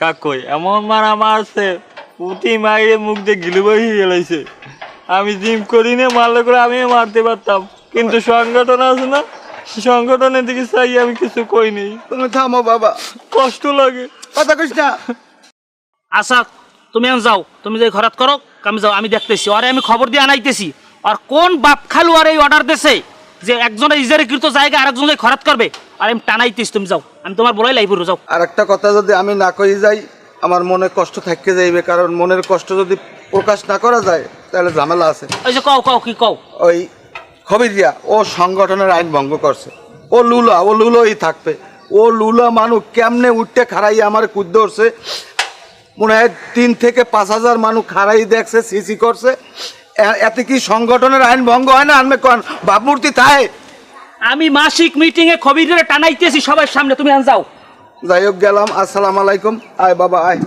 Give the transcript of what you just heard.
কাকই এমন মারা মারছে পুঁতি মাইরে মুখ দিয়ে গিলু বসে গেলাইছে। আমি জিম করি না, মারলে করে আমিও মারতে পারতাম, কিন্তু সংগঠন আছে না, সংগঠনের দিকে চাই আমি কিছু কই নেই। তুমি থামো বাবা, কষ্ট লাগে। কথা কইস না। আচ্ছা তুমি এখন যাও, তুমি যে ঘরাত করো, আমি যাও, আমি দেখতেছি আরে আমি খবর দিয়ে আনাইতেছি। আর কোন বাপ খালু আর এই অর্ডার দিছে যে একজনের ইজারিকৃত জায়গা আরেকজনকে খরাত করবে, আর আমি টানাইতেছি। তুমি যাও, আমি তোমার বলাই লাইব যাও। আর একটা কথা যদি আমি না কই যাই, আমার মনে কষ্ট থাকতে যাইবে, কারণ মনের কষ্ট যদি প্রকাশ না করা যায় তাহলে ঝামেলা আছে। ওই যে কও কও কি কও। ওই খবিরিয়া ও সংগঠনের আইন ভঙ্গ করছে, ও লুলোই থাকবে। ও লুলা মানুষ কেমনে উঠতে খাড়াই আমার কুদ্দ উঠছে, মনে হয় 3 থেকে 5,000 মানুষ খাড়াই দেখছে, সিসি করছে। এতে কি সংগঠনের আইন ভঙ্গ হয় না? আনবে কোন ভাবমূর্তি থায়? আমি মাসিক মিটিং এ খবিরে টানাইতেছি সবার সামনে, তুমি এখন যাও। যাই হোক গেলাম, আসসালামু আলাইকুম। আয় বাবা আয়।